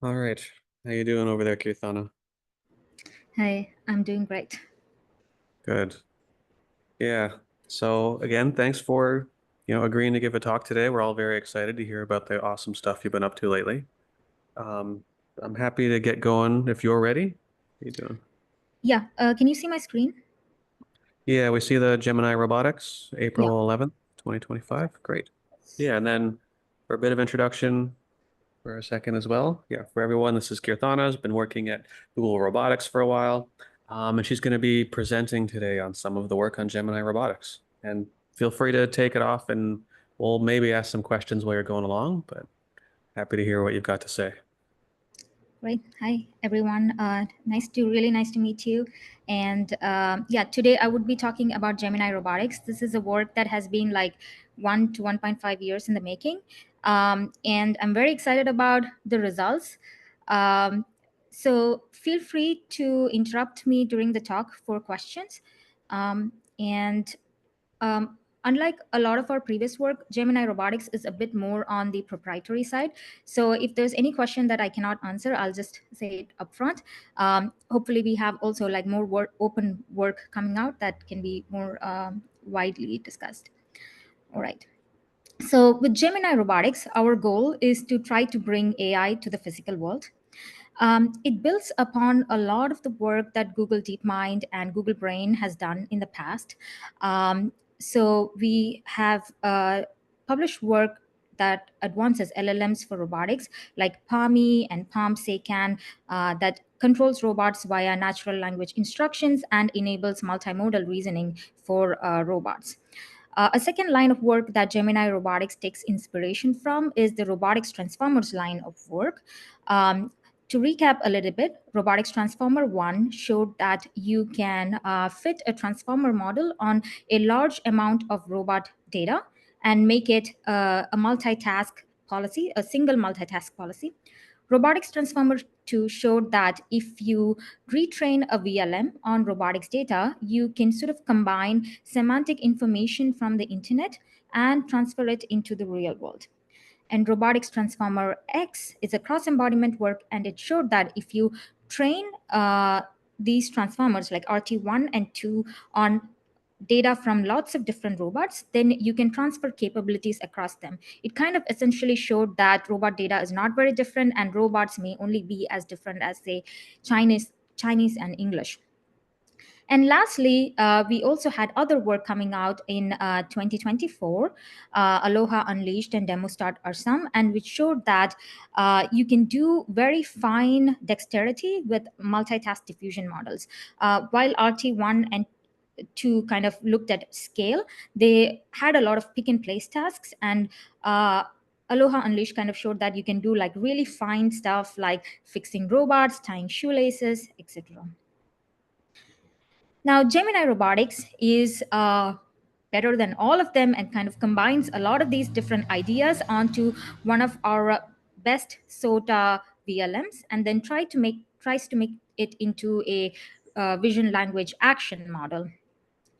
All right. How you doing over there, Keerthana? Hi, I'm doing great. Good. Yeah. So again, thanks for, agreeing to give a talk today. We're all very excited to hear about the awesome stuff you've been up to lately. Um, I'm happy to get going if you're ready. How you doing? Yeah, can you see my screen? Yeah, we see the Gemini Robotics, Yeah. April 11th, 2025. Great. Yeah, and then for a bit of introduction for a second as well. Yeah, for everyone, this is Keerthana, has been working at Google Robotics for a while. And she's going to be presenting today on some of the work on Gemini Robotics. And feel free to take it off and we'll maybe ask some questions while you're going along, but happy to hear what you've got to say. Great. Hi, everyone. Really nice to meet you. And yeah, today I would be talking about Gemini Robotics. This is a work that has been like 1 to 1.5 years in the making. And I'm very excited about the results. Um, so feel free to interrupt me during the talk for questions. And Unlike a lot of our previous work, Gemini Robotics is a bit more on the proprietary side. So if there's any question that I cannot answer, I'll just say it upfront. Hopefully, we have also like more open work coming out that can be more widely discussed. All right. So with Gemini Robotics, our goal is to try to bring AI to the physical world. It builds upon a lot of the work that Google DeepMind and Google Brain has done in the past. So we have published work that advances LLMs for robotics, like PAMI and PALM-SECAN, that controls robots via natural language instructions and enables multimodal reasoning for robots. A second line of work that Gemini Robotics takes inspiration from is the robotics transformers line of work. Um, to recap a little bit, Robotics Transformer 1 showed that you can fit a transformer model on a large amount of robot data and make it a multitask policy, a single multitask policy. Robotics Transformer 2 showed that if you retrain a VLM on robotics data, you can sort of combine semantic information from the internet and transfer it into the real world. And Robotics Transformer X is a cross embodiment work, and it showed that if you train these transformers like RT1 and 2 on data from lots of different robots, then you can transfer capabilities across them. It kind of essentially showed that robot data is not very different, and robots may only be as different as, say, Chinese and English. And lastly, we also had other work coming out in 2024. Aloha Unleashed and Demostart are some, and which showed that you can do very fine dexterity with multitask diffusion models. While RT1 and 2 kind of looked at scale, they had a lot of pick and place tasks, and Aloha Unleashed kind of showed that you can do like really fine stuff like fixing robots, tying shoelaces, etc. Now, Gemini Robotics is better than all of them and kind of combines a lot of these different ideas onto one of our best SOTA VLMs, and then tries to make it into a vision language action model.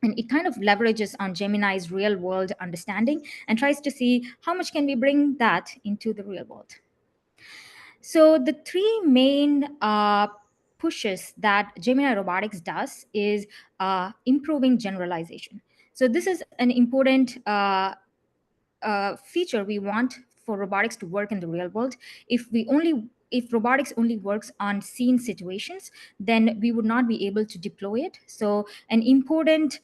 And it kind of leverages on Gemini's real world understanding and tries to see how much can we bring that into the real world. So the three main pushes that Gemini Robotics does is improving generalization. So this is an important feature we want for robotics to work in the real world. If robotics only works on scene situations, then we would not be able to deploy it. So an important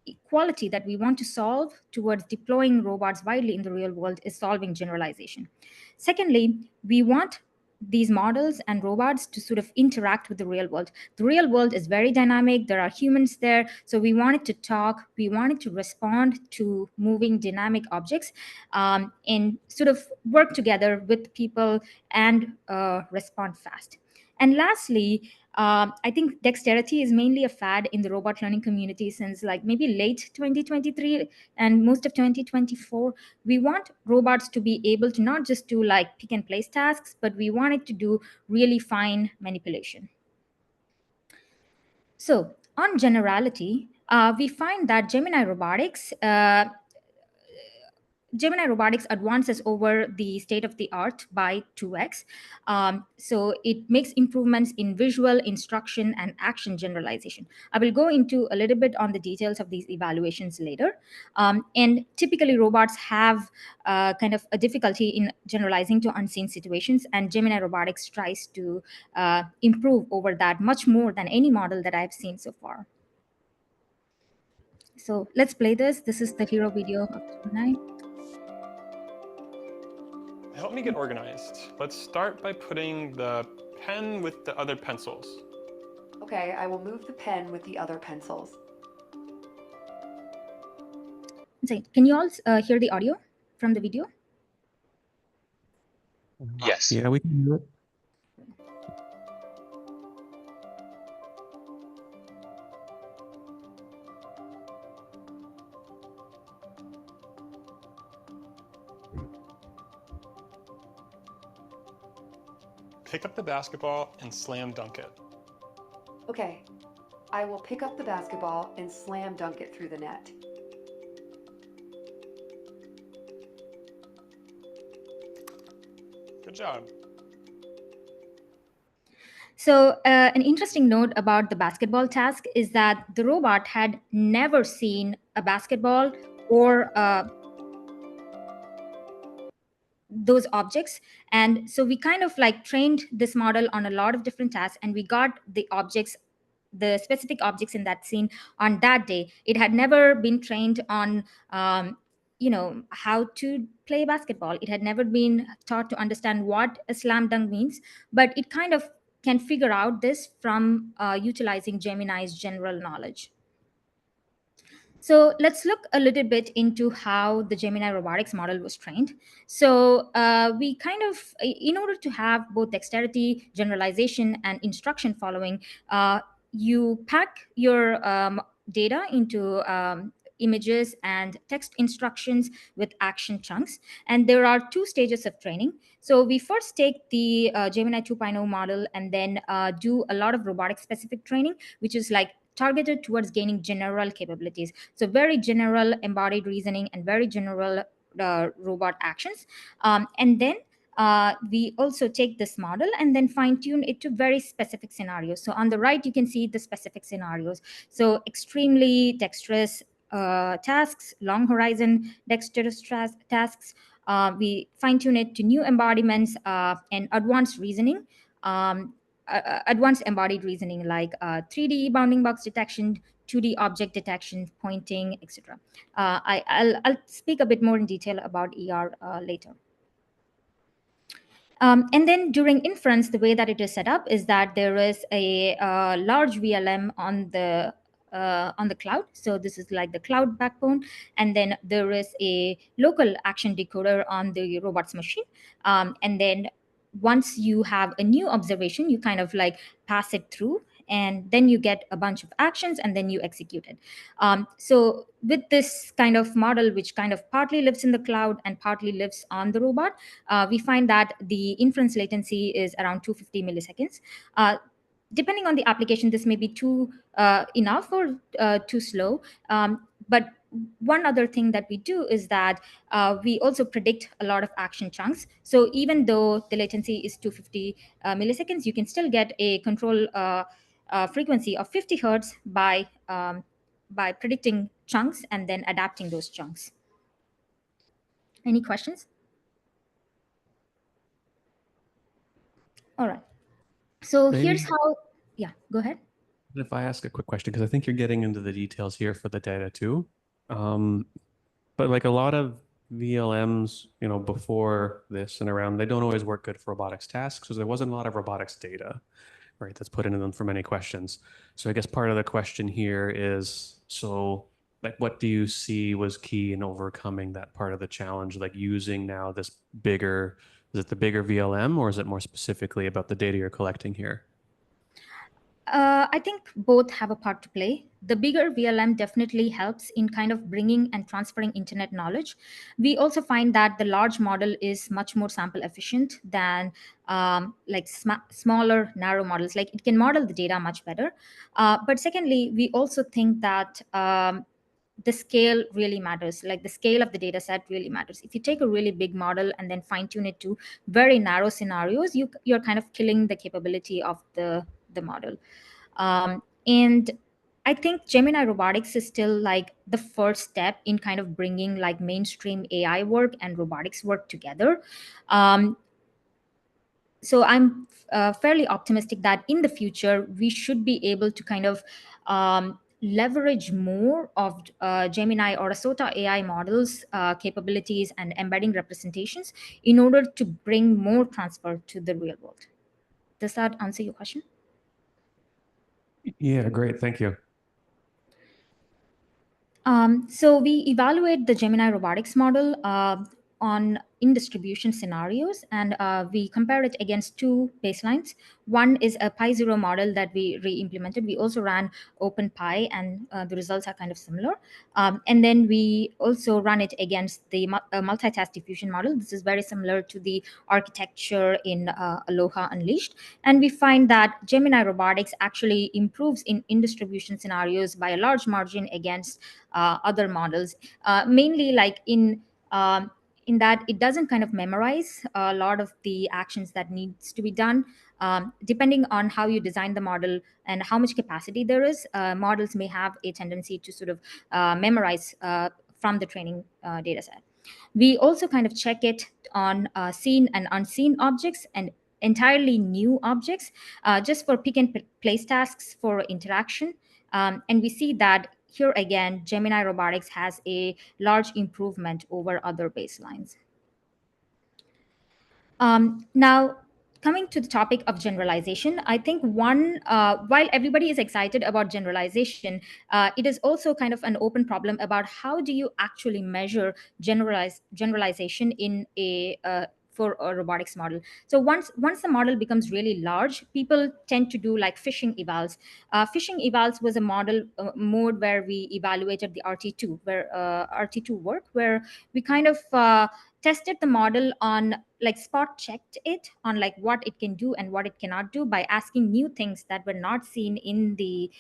equality that we want to solve towards deploying robots widely in the real world is solving generalization. Secondly, we want these models and robots to sort of interact with the real world. The real world is very dynamic. There are humans there. So we want it to talk. We want it to respond to moving dynamic objects, and sort of work together with people and respond fast. And lastly, I think dexterity is mainly a fad in the robot learning community since like maybe late 2023 and most of 2024. We want robots to be able to not just do like pick and place tasks, but we want it to do really fine manipulation. So on generality, we find that Gemini Robotics Gemini Robotics advances over the state of the art by 2x. So it makes improvements in visual, instruction, and action generalization. I will go into a little bit on the details of these evaluations later. And typically, robots have kind of a difficulty in generalizing to unseen situations, and Gemini Robotics tries to improve over that much more than any model that I've seen so far. So let's play this. This is the hero video of Gemini. Help me get organized. Let's start by putting the pen with the other pencils. Okay, I will move the pen with the other pencils. So, can you all hear the audio from the video? Yes. Yeah, we can do it. Pick up the basketball and slam dunk it. Okay, I will pick up the basketball and slam dunk it through the net. Good job. So, an interesting note about the basketball task is that the robot had never seen a basketball or those objects. And so we kind of like trained this model on a lot of different tasks, and we got the objects, the specific objects in that scene on that day. It had never been trained on how to play basketball. It had never been taught to understand what a slam dunk means, but it kind of can figure out this from utilizing Gemini's general knowledge. So let's look a little bit into how the Gemini robotics model was trained. So we kind of, in order to have both dexterity, generalization, and instruction following, you pack your data into images and text instructions with action chunks. And there are two stages of training. So we first take the Gemini 2.0 model and then do a lot of robotic specific training, which is like targeted towards gaining general capabilities. So very general embodied reasoning and very general robot actions. And then we also take this model and then fine tune it to very specific scenarios. So on the right, you can see the specific scenarios. So extremely dexterous tasks, long horizon dexterous tasks. We fine tune it to new embodiments and advanced reasoning. Advanced embodied reasoning like 3D bounding box detection, 2D object detection, pointing, etc. I'll speak a bit more in detail about ER later. And then during inference, the way that it is set up is that there is a large VLM on the cloud. So this is like the cloud backbone. And then there is a local action decoder on the robot's machine. And then once you have a new observation, you kind of like pass it through, and then you get a bunch of actions and then you execute it. So with this kind of model, which kind of partly lives in the cloud and partly lives on the robot, we find that the inference latency is around 250 milliseconds. Depending on the application, this may be too enough or too slow. But one other thing that we do is that we also predict a lot of action chunks. So even though the latency is 250 milliseconds, you can still get a control frequency of 50 hertz by predicting chunks and then adapting those chunks. Any questions? All right. So Maybe- here's how, yeah, go ahead. If I ask a quick question, because I think you're getting into the details here for the data too. But like a lot of VLMs, before this and around, they don't always work good for robotics tasks because there wasn't a lot of robotics data, right? That's put into them for many questions. So I guess part of the question here is, so like, what do you see was key in overcoming that part of the challenge, like using now this bigger, is it the bigger VLM, or is it more specifically about the data you're collecting here? I think both have a part to play. The bigger VLM definitely helps in kind of bringing and transferring internet knowledge. We also find that the large model is much more sample efficient than like smaller, narrow models. Like it can model the data much better. But secondly, we also think that the scale really matters. Like the scale of the data set really matters. If you take a really big model and then fine tune it to very narrow scenarios, you're kind of killing the capability of the model. And I think Gemini Robotics is still like the first step in kind of bringing like mainstream AI work and robotics work together. So I'm fairly optimistic that in the future we should be able to kind of leverage more of Gemini or Asota AI models capabilities and embedding representations in order to bring more transfer to the real world. Does that answer your question? Yeah, great. Thank you. So we evaluate the Gemini robotics model in distribution scenarios, and we compare it against two baselines. One is a Pi0 model that we re-implemented. We also ran OpenPy, and the results are kind of similar. And then we also run it against the multitask diffusion model. This is very similar to the architecture in Aloha Unleashed. And we find that Gemini robotics actually improves in distribution scenarios by a large margin against other models, mainly like in that it doesn't kind of memorize a lot of the actions that needs to be done. Depending on how you design the model and how much capacity there is, models may have a tendency to sort of memorize from the training data set. We also kind of check it on seen and unseen objects and entirely new objects, just for pick and place tasks for interaction. And we see that here again, Gemini Robotics has a large improvement over other baselines. Now, coming to the topic of generalization, I think while everybody is excited about generalization, it is also kind of an open problem about how do you actually measure generalization in a for a robotics model. So once the model becomes really large, people tend to do like fishing evals. Fishing evals was a model mode where we evaluated the RT2, where RT2 work, where we kind of tested the model on like spot checked it on like what it can do and what it cannot do by asking new things that were not seen in the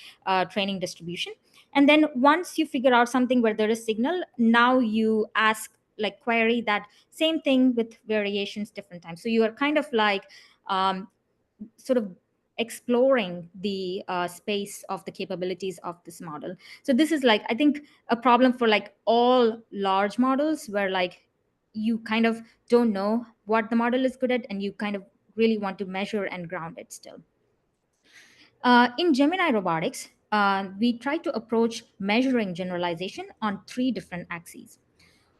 training distribution. And then once you figure out something where there is signal, now you ask like query that same thing with variations different times. So you are kind of like sort of exploring the space of the capabilities of this model. So this is like, I think, a problem for like all large models where like you kind of don't know what the model is good at and you kind of really want to measure and ground it still. In Gemini Robotics, we try to approach measuring generalization on 3 different axes.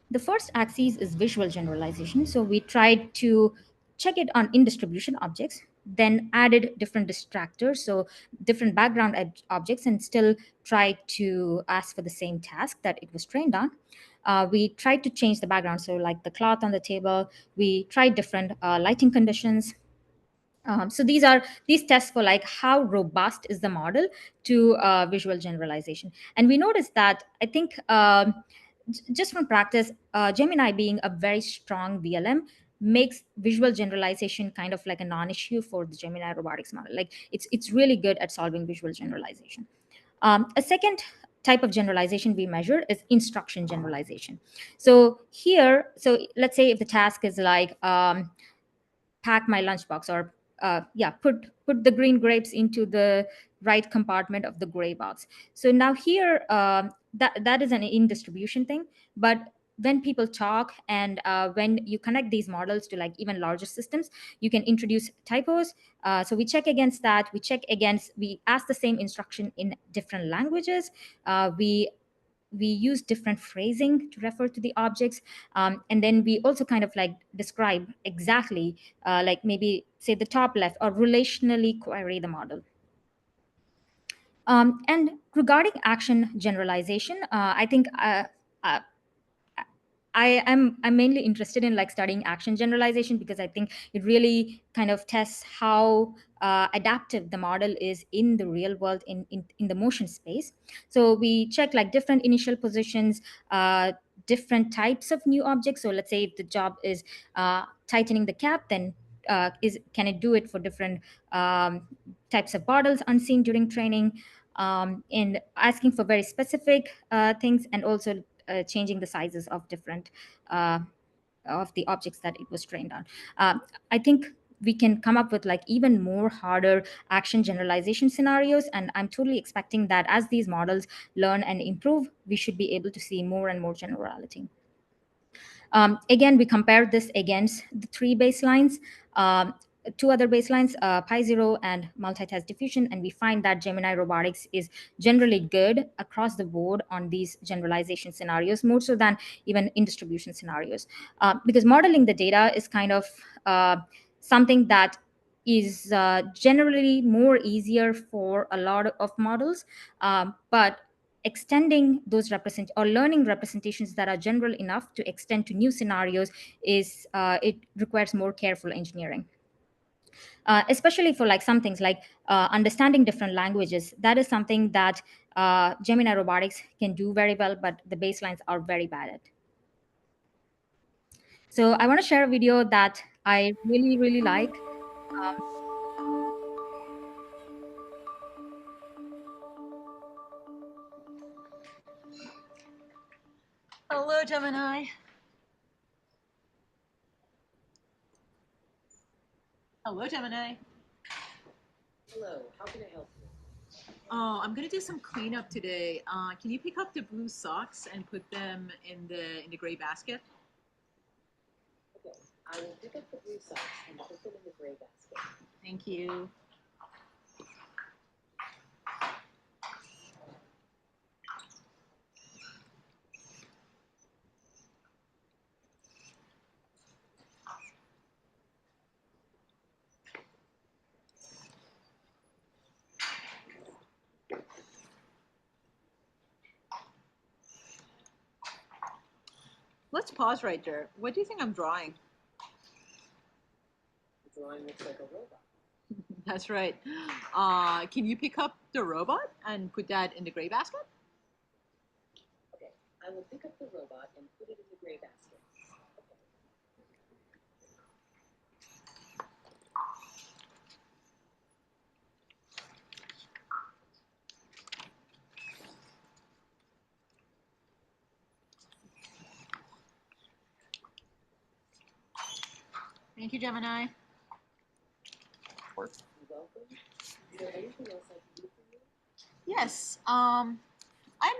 The first axis is visual generalization. So we tried to check it on in distribution objects, then added different distractors, so different background objects, and still tried to ask for the same task that it was trained on. We tried to change the background, so like the cloth on the table. We tried different lighting conditions. So these tests for like how robust is the model to visual generalization. And we noticed that I think just from practice, Gemini being a very strong VLM makes visual generalization kind of like a non-issue for the Gemini robotics model. Like it's really good at solving visual generalization. A second type of generalization we measure is instruction generalization. So here, so let's say if the task is like pack my lunchbox, or put the green grapes into the right compartment of the gray box. So now here, that is an in distribution thing. But when people talk and when you connect these models to like even larger systems, you can introduce typos. So we check against that. We ask the same instruction in different languages. We use different phrasing to refer to the objects, and then we also kind of like describe exactly like maybe say the top left, or relationally query the model. And regarding action generalization, I think uh, I'm mainly interested in like studying action generalization because I think it really kind of tests how adaptive the model is in the real world in the motion space. So we check like different initial positions, different types of new objects. So let's say if the job is tightening the cap, then can it do it for different types of bottles unseen during training? in asking for very specific things, and also changing the sizes of different of the objects that it was trained on. I think we can come up with like even more harder action generalization scenarios, and I'm totally expecting that as these models learn and improve, we should be able to see more and more generality. Again, we compare this against the three baselines, two other baselines, Pi0 and multitask diffusion, and we find that Gemini Robotics is generally good across the board on these generalization scenarios, more so than even in distribution scenarios. Because modeling the data is kind of something that is generally more easier for a lot of models, but extending those represent or learning representations that are general enough to extend to new scenarios is it requires more careful engineering. Especially for like some things like understanding different languages. That is something that Gemini Robotics can do very well, but the baselines are very bad at. So I want to share a video that I really, really like. Hello, Gemini. Hello, Gemini. Hello, how can I help you? Oh, I'm gonna do some cleanup today. Can you pick up the blue socks and put them in the gray basket? Okay, I will pick up the blue socks and put them in the gray basket. Thank you. Let's pause right there. What do you think I'm drawing? The drawing looks like a robot. That's right. Can you pick up the robot and put that in the gray basket? Okay, I will pick up the robot and put it in the gray basket. Okay. Thank you, Gemini. You're welcome. Is there anything else I can do for you? Yes. I'm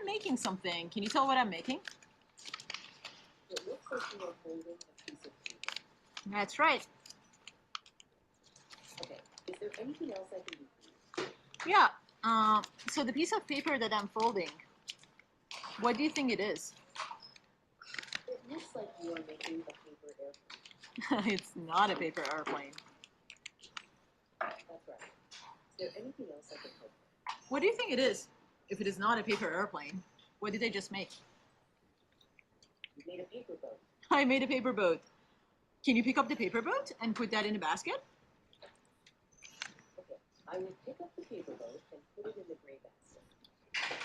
making something. Can you tell what I'm making? It looks like you are holding a piece of paper. That's right. Okay, is there anything else I can do for you? Yeah. So the piece of paper that I'm folding, what do you think it is? It looks like you are making a paper airplane. It's not a paper airplane. That's right. Is there anything else I can help you? What do you think it is? If it is not a paper airplane, what did I just make? You made a paper boat. I made a paper boat. Can you pick up the paper boat and put that in a basket? Okay, I will pick up the paper boat and put it in the gray basket.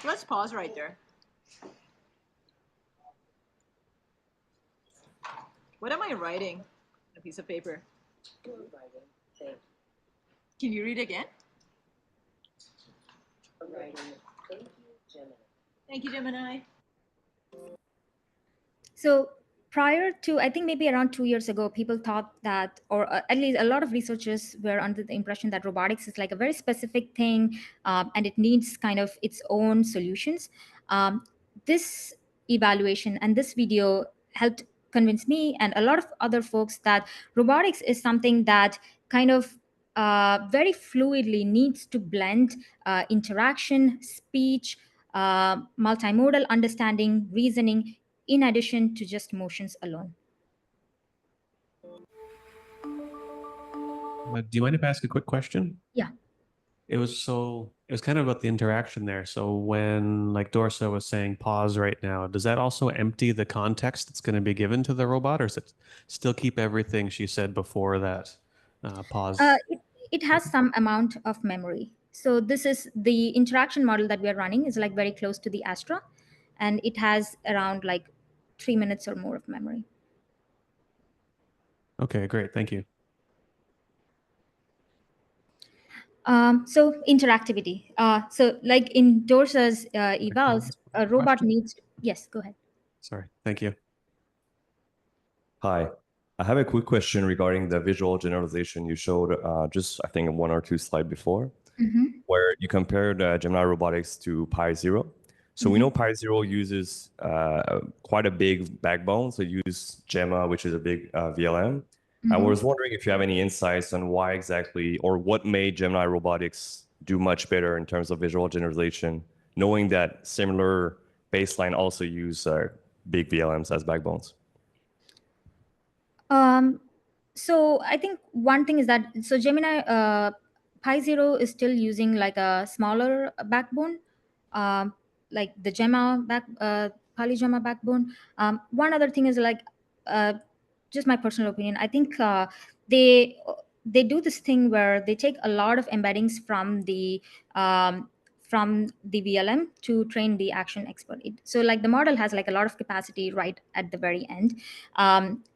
Let's pause right there. What am I writing on a piece of paper? You're writing, thank you. Can you read again? I'm writing, thank you, Gemini. Thank you, Gemini. So prior to, I think maybe around 2 years ago, people thought that, or at least a lot of researchers were under the impression that robotics is like a very specific thing, and it needs kind of its own solutions. This evaluation and this video helped convince me and a lot of other folks that robotics is something that kind of very fluidly needs to blend interaction, speech, multimodal understanding, reasoning, in addition to just motions alone. Do you mind if I ask a quick question? Yeah. It was kind of about the interaction there. So when like Dorsa was saying pause right now, does that also empty the context that's going to be given to the robot, or does it still keep everything she said before that pause? It has some amount of memory. So this is the interaction model that we are running is like very close to the Astra, and it has around like 3 minutes or more of memory. Okay, great. Thank you. So interactivity. So like in Dorsa's evals, a robot Question? needs. Yes, go ahead. Sorry. Thank you. Hi. I have a quick question regarding the visual generalization you showed just, I think, 1 or 2 slides before, where you compared Gemini Robotics to Pi Zero. So we know Pi Zero uses quite a big backbone. So you use Gemma, which is a big VLM. I was wondering if you have any insights on why exactly or what made Gemini Robotics do much better in terms of visual generalization, knowing that similar baseline also use big VLMs as backbones. So I think one thing is that so Gemini Pi Zero is still using like a smaller backbone, like the Gemma Polygemma backbone. One other thing is like uh, just my personal opinion. I think they they do this thing where they take a lot of embeddings um, from the VLM to train the action expert. So like the model has like a lot of capacity right at the very end.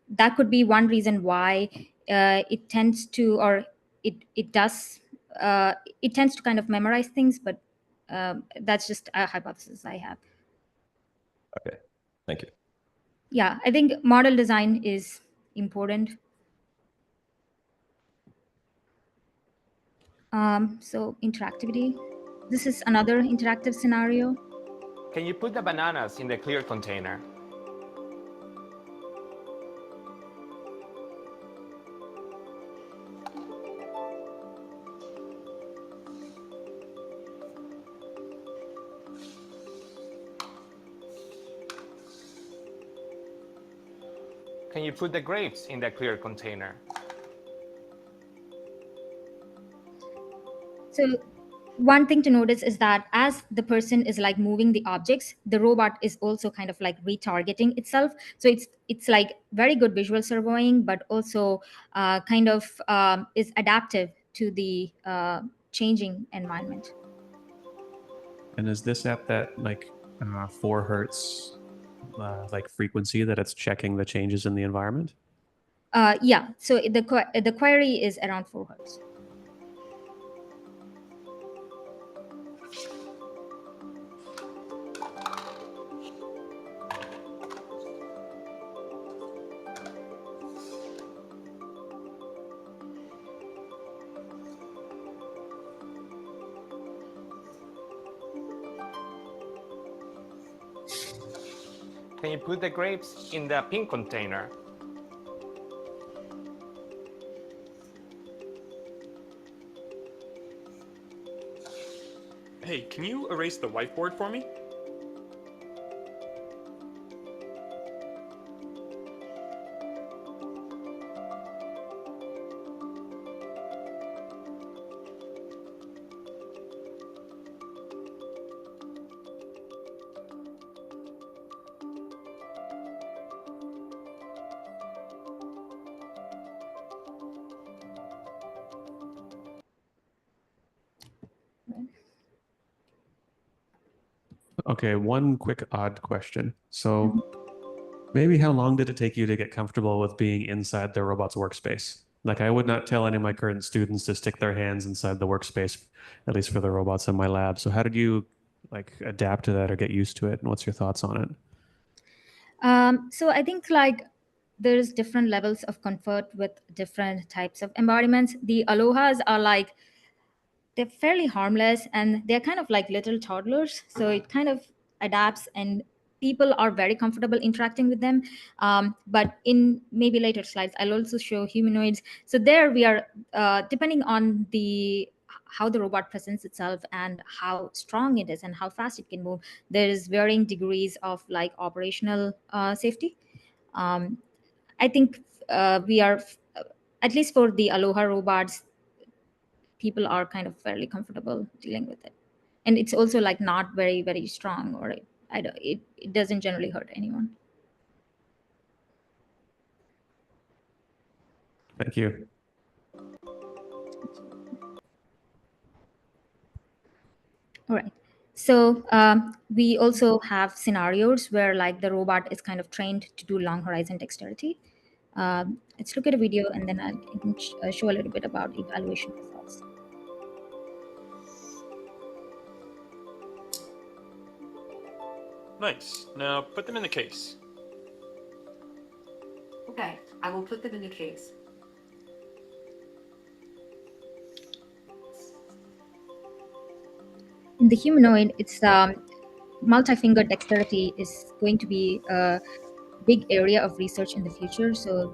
That could be one reason why it tends to, or it does, it tends to kind of memorize things, but that's just a hypothesis I have. Okay, thank you. Yeah, I think model design is important. So interactivity. This is another interactive scenario. Can you put the bananas in the clear container? Can you put the grapes in the clear container? So one thing to notice is that as the person is like moving the objects, the robot is also kind of like retargeting itself. So it's like very good visual servoing, but also kind of is adaptive to the changing environment. And is this at that like 4 hertz like frequency that it's checking the changes in the environment? Yeah, so the query is around 4 hertz. Can you put the grapes in the pink container? Hey, can you erase the whiteboard for me? Okay, one quick odd question. So maybe how long did it take you to get comfortable with being inside the robot's workspace? Like I would not tell any of my current students to stick their hands inside the workspace, at least for the robots in my lab. So how did you like adapt to that or get used to it? And what's your thoughts on it? So I think like there's different levels of comfort with different types of embodiments. The alohas are like, they're fairly harmless and they're kind of like little toddlers. So it kind of adapts and people are very comfortable interacting with them. But in maybe later slides, I'll also show humanoids. So there we are, depending on how the robot presents itself and how strong it is and how fast it can move, there is varying degrees of like operational safety. I think we are, at least for the Aloha robots, people are kind of fairly comfortable dealing with it, and it's also like not very very strong, or it doesn't generally hurt anyone. Thank you. All right, so we also have scenarios where like the robot is kind of trained to do long horizon dexterity. Let's look at a video and then I can show a little bit about evaluation results. Nice. Now put them in the case. Okay, I will put them in the case. In the humanoid, it's multi-finger dexterity is going to be a big area of research in the future. So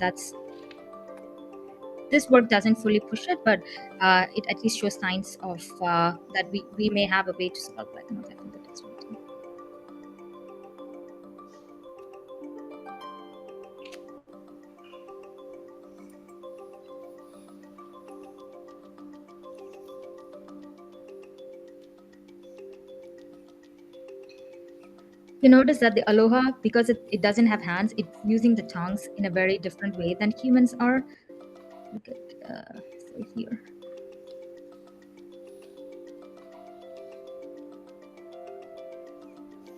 this work doesn't fully push it, but it at least shows signs of that we may have a way to solve like multi-finger dexterity. You notice that the Aloha, because it doesn't have hands, it's using the tongues in a very different way than humans are. Look at so here.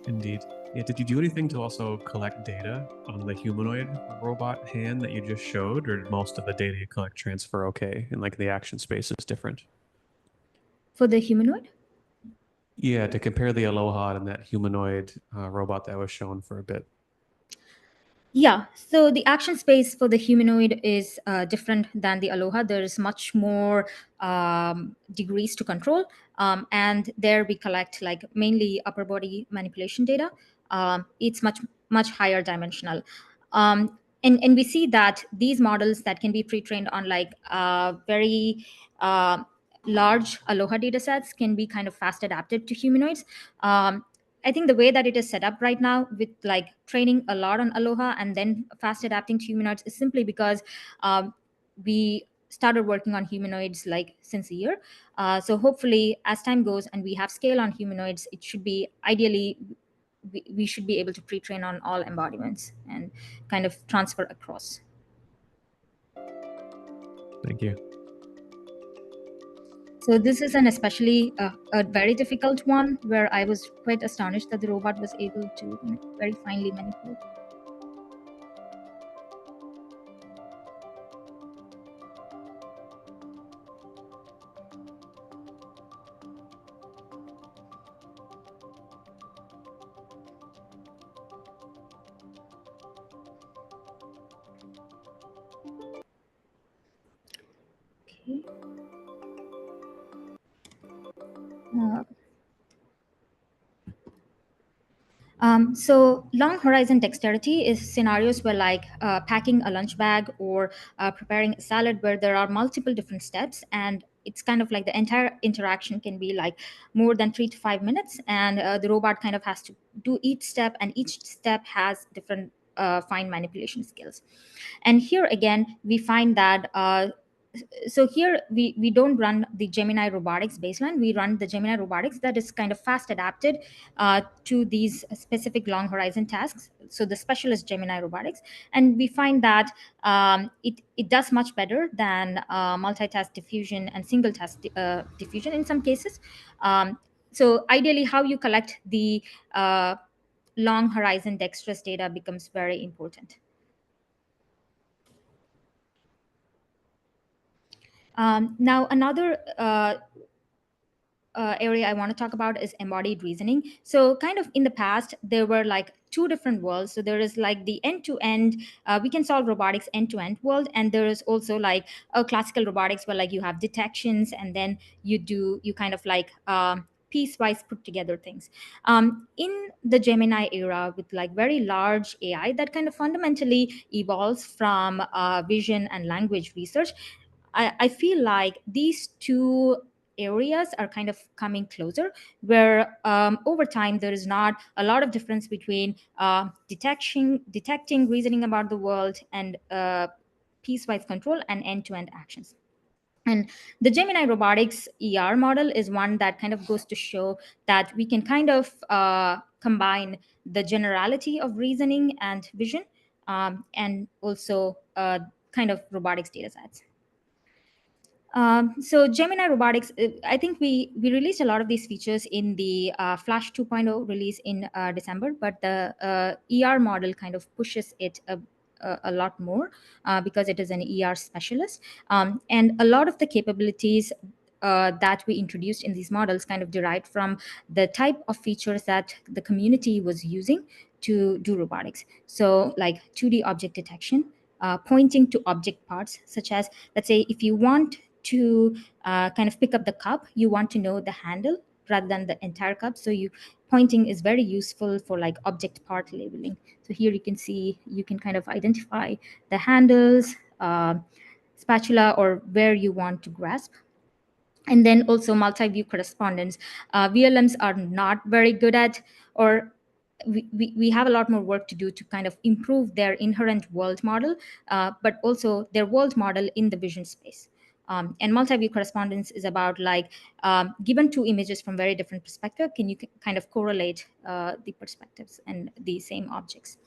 Indeed. Yeah, did you do anything to also collect data on the humanoid robot hand that you just showed, or did most of the data you collect transfer okay, and like the action space is different? For the humanoid? Yeah, to compare the Aloha and that humanoid robot that was shown for a bit. Yeah, so the action space for the humanoid is different than the Aloha. There's much more degrees to control. And there we collect like mainly upper body manipulation data. It's much higher dimensional. And we see that these models that can be pre-trained on like very large Aloha data sets can be kind of fast adapted to humanoids. I think the way that it is set up right now with like training a lot on Aloha and then fast adapting to humanoids is simply because we started working on humanoids like since a year. So hopefully as time goes and we have scale on humanoids, it should be ideally, we should be able to pre-train on all embodiments and kind of transfer across. Thank you. So this is an especially a very difficult one where I was quite astonished that the robot was able to very finely manipulate. Okay. So long horizon dexterity is scenarios where like packing a lunch bag or preparing a salad where there are multiple different steps, and it's kind of like the entire interaction can be like more than 3 to 5 minutes, and the robot kind of has to do each step, and each step has different fine manipulation skills. And here again, we find that so here we don't run the Gemini Robotics baseline. We run the Gemini Robotics that is kind of fast adapted to these specific long horizon tasks. So the specialist Gemini Robotics, and we find that it does much better than multitask diffusion and single task diffusion in some cases. So ideally, how you collect the long horizon dexterous data becomes very important. Now, another area I want to talk about is embodied reasoning. So kind of in the past, there were like two different worlds. So there is like the end-to-end, we can solve robotics end-to-end world. And there is also like a classical robotics where like you have detections and then you kind of like piecewise put together things. In the Gemini era with like very large AI that kind of fundamentally evolves from vision and language research, I feel like these two areas are kind of coming closer, where over time there is not a lot of difference between detecting, reasoning about the world, and piecewise control and end-to-end actions. And the Gemini Robotics model is one that kind of goes to show that we can kind of combine the generality of reasoning and vision, and also kind of robotics data sets. So Gemini Robotics, I think we released a lot of these features in the Flash 2.0 release in December, but the model kind of pushes it a lot more because it is an specialist. And a lot of the capabilities that we introduced in these models kind of derived from the type of features that the community was using to do robotics. So like 2D object detection, pointing to object parts, such as, let's say, if you want to kind of pick up the cup, you want to know the handle rather than the entire cup. So pointing is very useful for like object part labeling. So here you can see, you can kind of identify the handles, spatula, or where you want to grasp. And then also multi-view correspondence. VLMs are not very good at, or we have a lot more work to do to kind of improve their inherent world model, but also their world model in the vision space. And multi-view correspondence is about like, given two images from very different perspective, can you kind of correlate the perspectives and the same objects?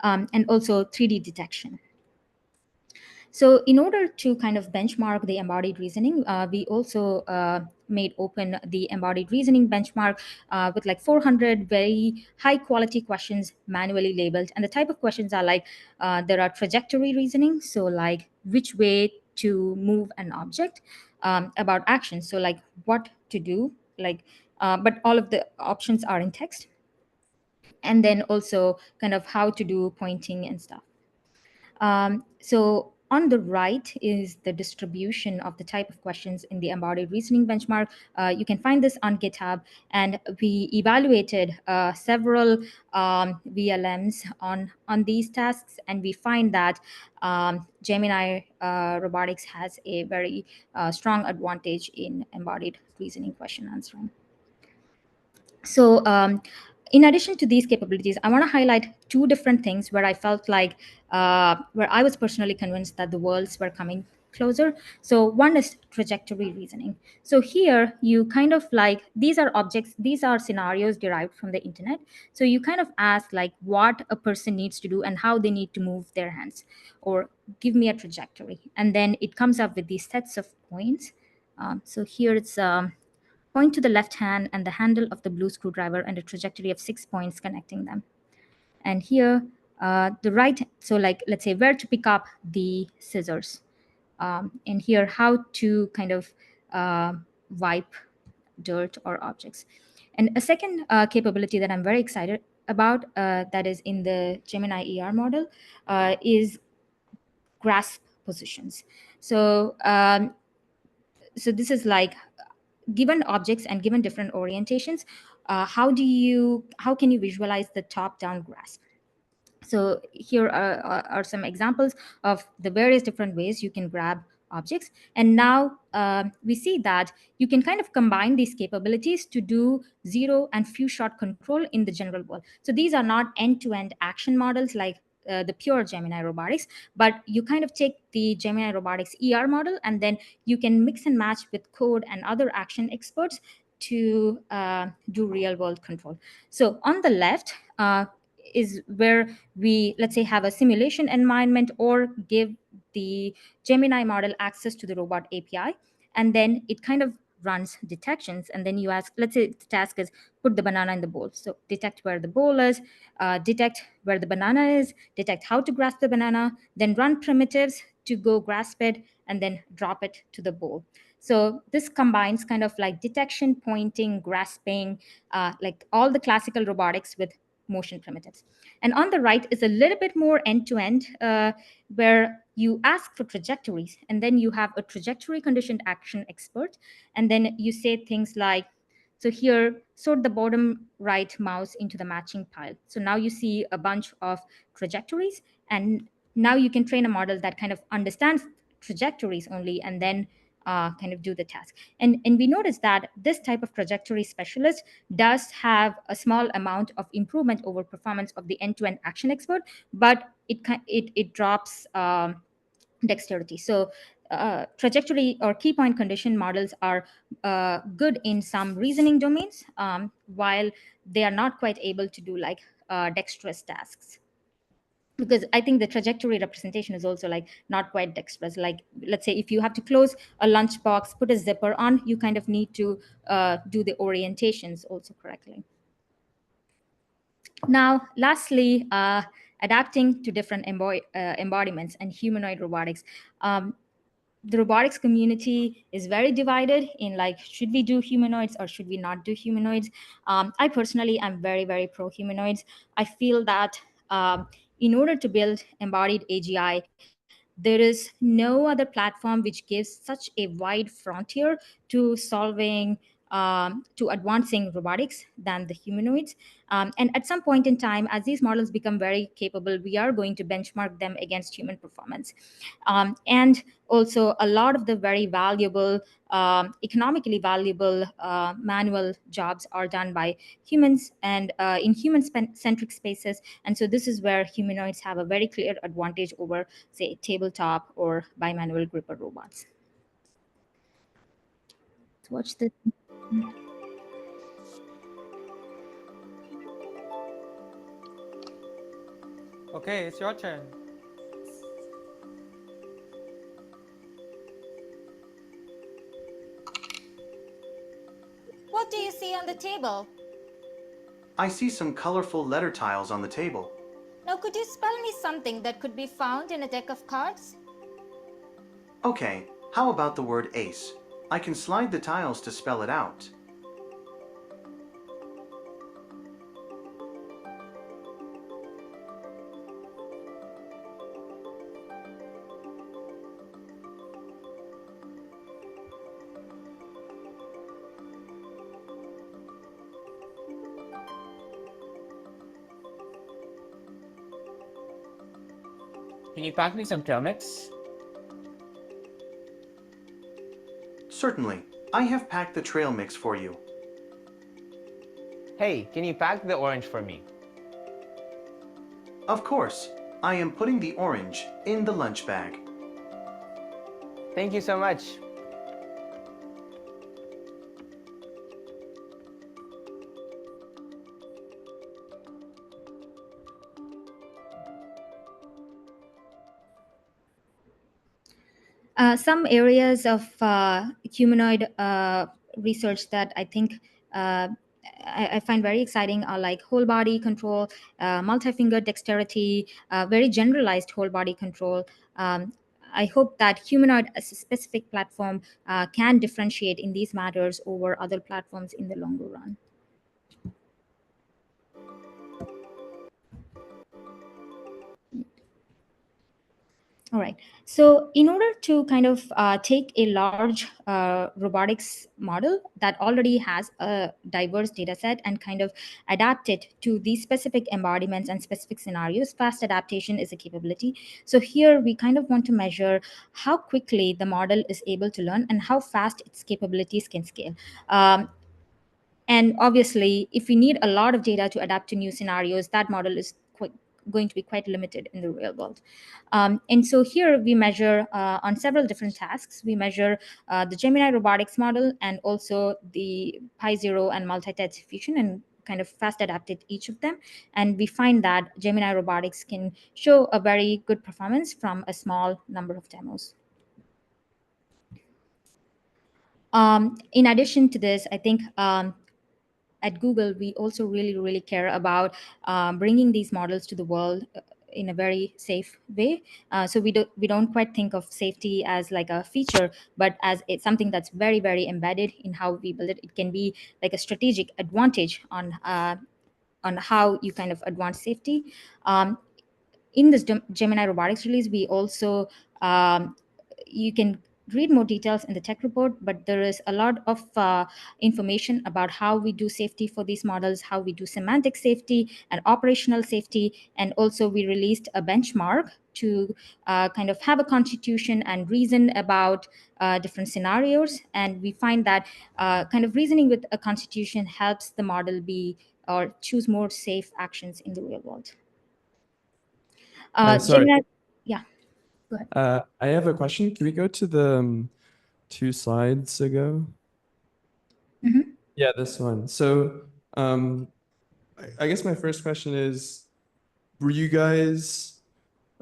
And also 3D detection. So in order to kind of benchmark the embodied reasoning, we also made open the embodied reasoning benchmark with like 400 very high quality questions manually labeled. And the type of questions are like, there are trajectory reasoning, so like which way to move an object, about actions, so like what to do, like, but all of the options are in text. And then also kind of how to do pointing and stuff. So on the right is the distribution of the type of questions in the embodied reasoning benchmark. You can find this on GitHub, and we evaluated several VLMs on these tasks, and we find that Gemini Robotics has a very strong advantage in embodied reasoning question answering. So in addition to these capabilities, I want to highlight two different things where I felt like, where I was personally convinced that the worlds were coming closer. So one is trajectory reasoning. So here you kind of like, these are objects, these are scenarios derived from the internet. So you kind of ask like what a person needs to do and how they need to move their hands, or give me a trajectory. And then it comes up with these sets of points. So here it's point to the left hand and the handle of the blue screwdriver and a trajectory of 6 points connecting them. And here, the right, so like, let's say where to pick up the scissors. And here, how to kind of wipe dirt or objects. And a second capability that I'm very excited about, that is in the Gemini ER model, is grasp positions. So, so this is like, given objects and given different orientations, how can you visualize the top-down grasp? So here are some examples of the various different ways you can grab objects. And now we see that you can kind of combine these capabilities to do zero and few shot control in the general world. So these are not end-to-end action models like the pure Gemini Robotics, but you kind of take the Gemini Robotics ER model, and then you can mix and match with code and other action experts to do real world control. So on the left is where we, let's say, have a simulation environment or give the Gemini model access to the robot API, and then it kind of runs detections. And then you ask, let's say the task is put the banana in the bowl. So detect where the bowl is, detect where the banana is, detect how to grasp the banana, then run primitives to go grasp it, and then drop it to the bowl. So this combines kind of like detection, pointing, grasping, like all the classical robotics with motion primitives. And on the right is a little bit more end-to-end, where you ask for trajectories, and then you have a trajectory conditioned action expert, and then you say things like, so here, sort the bottom right mouse into the matching pile. So now you see a bunch of trajectories, and now you can train a model that kind of understands trajectories only, and then kind of do the task. And we noticed that this type of trajectory specialist does have a small amount of improvement over performance of the end-to-end action expert, but it drops dexterity. So trajectory or key point condition models are good in some reasoning domains, while they are not quite able to do like dexterous tasks. Because I think the trajectory representation is also like not quite dexterous. Like, let's say if you have to close a lunchbox, put a zipper on, you kind of need to do the orientations also correctly. Now, lastly, adapting to different embodiments and humanoid robotics. the robotics community is very divided in like, should we do humanoids or should we not do humanoids? I personally am very, very pro humanoids. I feel that in order to build embodied AGI, there is no other platform which gives such a wide frontier to solving to advancing robotics than the humanoids. And at some point in time, as these models become very capable, we are going to benchmark them against human performance. And also, a lot of the very valuable, economically valuable manual jobs are done by humans and in human-centric spaces. And so this is where humanoids have a very clear advantage over, say, tabletop or bimanual gripper robots. Let's watch this. Okay, it's your turn. What do you see on the table? I see some colorful letter tiles on the table. Now, could you spell me something that could be found in a deck of cards? Okay, how about the word ace? I can slide the tiles to spell it out. Can you pack me some trail mix? Certainly. I have packed the trail mix for you. Hey, can you pack the orange for me? Of course. I am putting the orange in the lunch bag. Thank you so much. Some areas of humanoid research that I think I find very exciting are like whole body control, multi-finger dexterity, very generalized whole body control. I hope that humanoid as a specific platform can differentiate in these matters over other platforms in the longer run. All right. So in order to kind of take a large robotics model that already has a diverse data set and kind of adapt it to these specific embodiments and specific scenarios, fast adaptation is a capability. So here we kind of want to measure how quickly the model is able to learn and how fast its capabilities can scale. And obviously, if we need a lot of data to adapt to new scenarios, that model is going to be quite limited in the real world. And so here we measure on several different tasks. We measure the Gemini Robotics model and also the Pi0 and multi-TED diffusion and kind of fast adapted each of them. And we find that Gemini Robotics can show a very good performance from a small number of demos. In addition to this, I think at Google, we also really care about bringing these models to the world in a very safe way. So we don't quite think of safety as like a feature, but as it's something that's very embedded in how we build it. It can be like a strategic advantage on how you kind of advance safety. In this Gemini Robotics release, we also you can read more details in the tech report, but there is a lot of information about how we do safety for these models, how we do semantic safety and operational safety. And also we released a benchmark to kind of have a constitution and reason about different scenarios. And we find that kind of reasoning with a constitution helps the model be or choose more safe actions in the real world. Sorry. Gemini, yeah, go ahead. I have a question. Can we go to the 2 slides ago? Mm-hmm. Yeah, this one. So I guess my first question is, were you guys,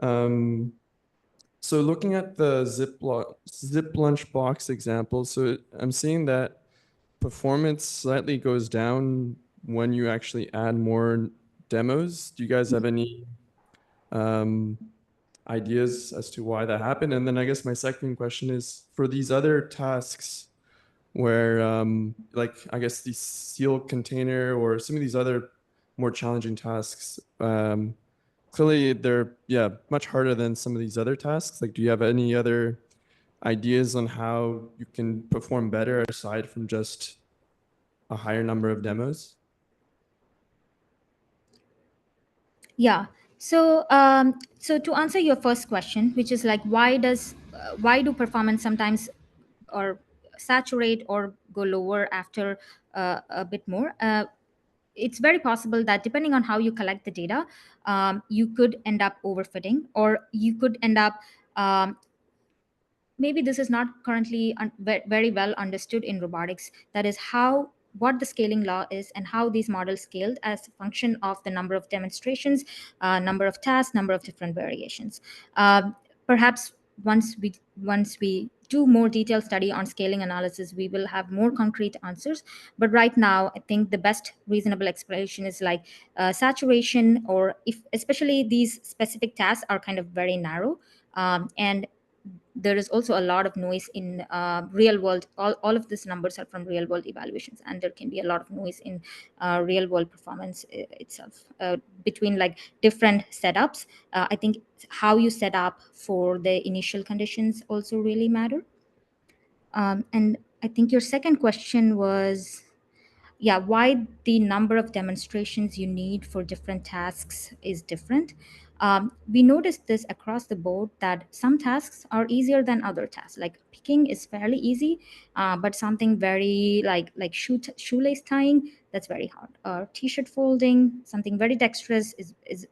so looking at the zip lunch box example, so I'm seeing that performance slightly goes down when you actually add more demos. Do you guys have any ideas as to why that happened? And then I guess my second question is for these other tasks where like I guess the sealed container or some of these other more challenging tasks, clearly they're much harder than some of these other tasks. Like, do you have any other ideas on how you can perform better aside from just a higher number of demos? Yeah. So, so to answer your first question, which is like, why do performance sometimes or saturate or go lower after a bit more? It's very possible that depending on how you collect the data, you could end up overfitting, or you could end up maybe this is not currently very well understood in robotics. That is what the scaling law is and how these models scaled as a function of the number of demonstrations, number of tasks, number of different variations. Perhaps once we do more detailed study on scaling analysis, we will have more concrete answers. But right now, I think the best reasonable explanation is like saturation, or if especially these specific tasks are kind of very narrow, and there is also a lot of noise in real world. All of these numbers are from real world evaluations, and there can be a lot of noise in real world performance itself between like different setups. I think how you set up for the initial conditions also really matter. And I think your second question was, yeah, why the number of demonstrations you need for different tasks is different. We noticed this across the board, that some tasks are easier than other tasks. Like picking is fairly easy, but something very like shoelace tying, that's very hard. T-shirt folding, something very dexterous, is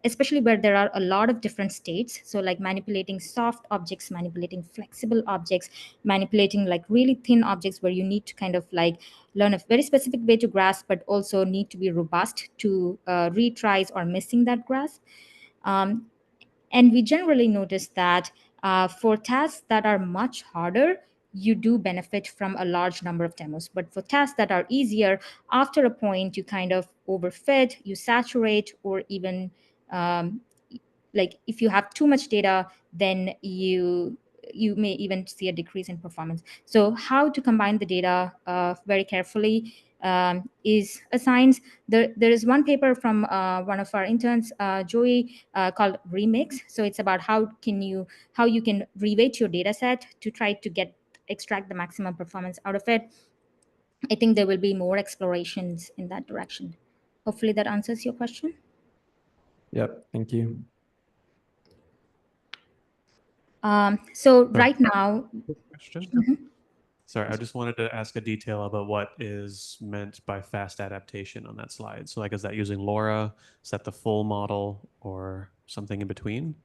especially where there are a lot of different states. So like manipulating soft objects, manipulating flexible objects, manipulating like really thin objects, where you need to kind of like learn a very specific way to grasp, but also need to be robust to retries or missing that grasp. And we generally notice that for tasks that are much harder, you do benefit from a large number of demos. But for tasks that are easier, after a point, you kind of overfit, you saturate, or even like if you have too much data, then you may even see a decrease in performance. So how to combine the data very carefully is a science. There is one paper from one of our interns, Joey, called Remix. So it's about how you can reweight your data set to try to extract the maximum performance out of it. I think there will be more explorations in that direction. Hopefully that answers your question. Yep, thank you. So right now, Question. Mhm. Sorry, I just wanted to ask a detail about what is meant by fast adaptation on that slide. So like, is that using LoRa? Is that the full model or something in between?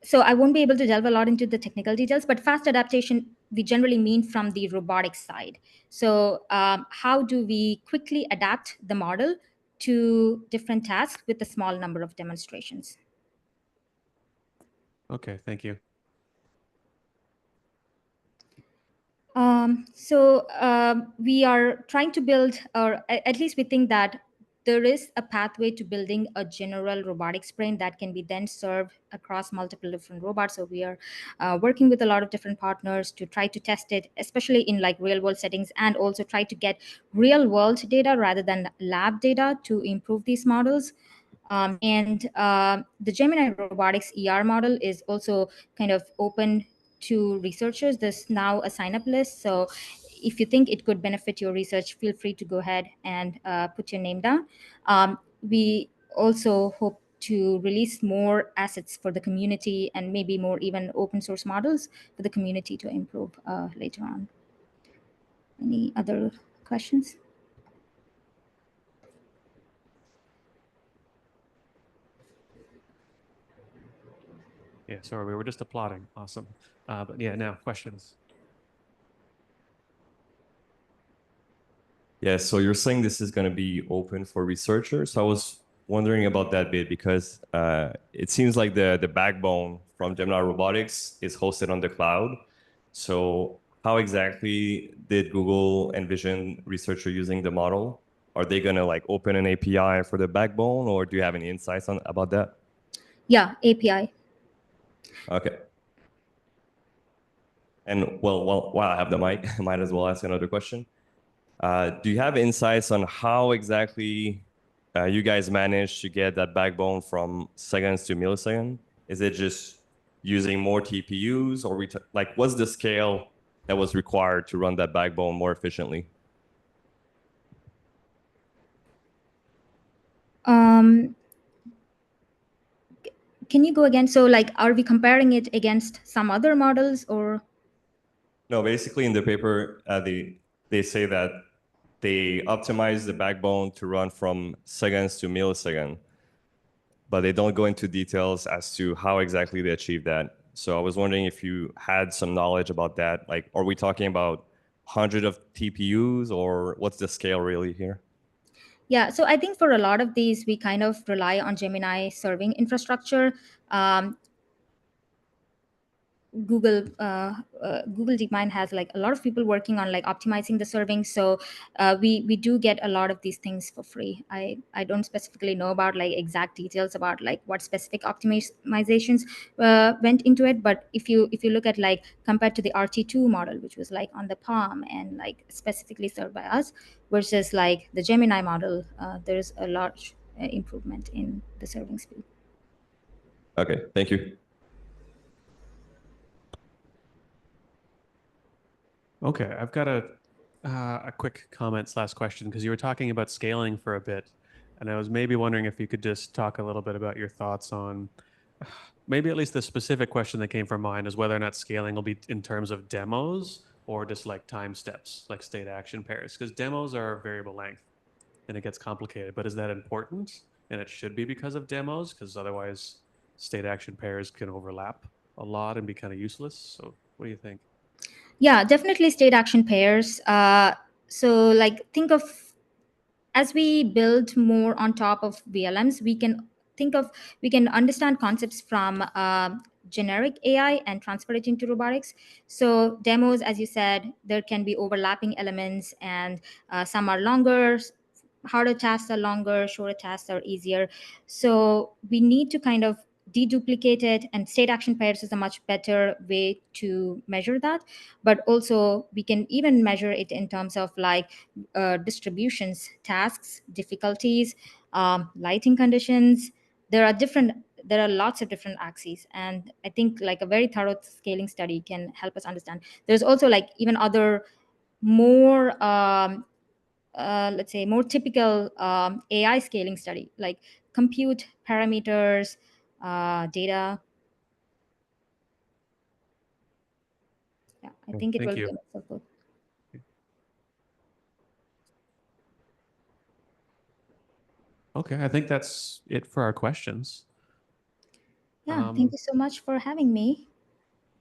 So I won't be able to delve a lot into the technical details, but fast adaptation, we generally mean from the robotics side. So how do we quickly adapt the model to different tasks with a small number of demonstrations? Okay, thank you. We are trying to build, or at least we think that there is a pathway to building a general robotics brain that can be then served across multiple different robots. So we are working with a lot of different partners to try to test it, especially in like real world settings, and also try to get real world data rather than lab data to improve these models. The Gemini Robotics model is also kind of open to researchers. There's now a sign up list. So if you think it could benefit your research, feel free to go ahead and put your name down. We also hope to release more assets for the community, and maybe more even open source models for the community to improve later on. Any other questions? Yeah, sorry, we were just applauding. Awesome. But yeah, now questions. Yeah, so you're saying this is going to be open for researchers. So I was wondering about that bit, because it seems like the backbone from Gemini Robotics is hosted on the cloud. So how exactly did Google envision researcher using the model? are they gonna like open an API for the backbone, or do you have any insights on about that? Yeah, API. Okay. And well, while I have the mic, I might as well ask another question. Do you have insights on how exactly you guys managed to get that backbone from seconds to milliseconds? Is it just using more TPUs, or like what's the scale that was required to run that backbone more efficiently? Can you go again? So like, are we comparing it against some other models or? No, basically in the paper, they say that they optimize the backbone to run from seconds to milliseconds, but they don't go into details as to how exactly they achieve that. So I was wondering if you had some knowledge about that. Like, are we talking about hundreds of TPUs, or what's the scale really here? Yeah, so I think for a lot of these, we kind of rely on Gemini serving infrastructure. Google DeepMind has like a lot of people working on like optimizing the serving, so we do get a lot of these things for free. I don't specifically know about like exact details about like what specific optimizations went into it, but if you look at like compared to the RT2 model, which was like on the Palm and like specifically served by us, versus like the Gemini model, there's a large improvement in the serving speed. Okay, thank you. Okay, I've got a quick comment / question, because you were talking about scaling for a bit, and I was maybe wondering if you could just talk a little bit about your thoughts on maybe at least the specific question that came from mind is whether or not scaling will be in terms of demos or just like time steps, like state action pairs, because demos are variable length and it gets complicated. But is that important? And it should be because of demos, because otherwise state action pairs can overlap a lot and be kind of useless. So what do you think? Yeah, definitely state action pairs. So like think of, as we build more on top of VLMs, we can understand concepts from generic AI and transfer it into robotics. So demos, as you said, there can be overlapping elements, and some are longer, harder tasks are longer, shorter tasks are easier. So we need to kind of deduplicate it, and state action pairs is a much better way to measure that. But also we can even measure it in terms of like distributions, tasks, difficulties, lighting conditions. There are lots of different axes, and I think like a very thorough scaling study can help us understand. There's also like even other more let's say more typical AI scaling study, like compute parameters, data. Yeah, I think it Thank will be you. a mix of both. Okay, I think that's it for our questions. Yeah, thank you so much for having me.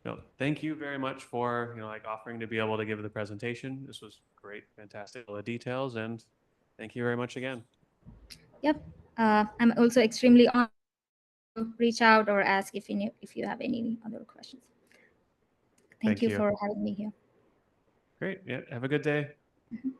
No, thank you very much for like offering to be able to give the presentation. This was great, fantastic, all the details, and thank you very much again. Yep, I'm also extremely honored to reach out or ask if you have any other questions. Thank you for having me here. Great. Yeah. Have a good day. Mhm.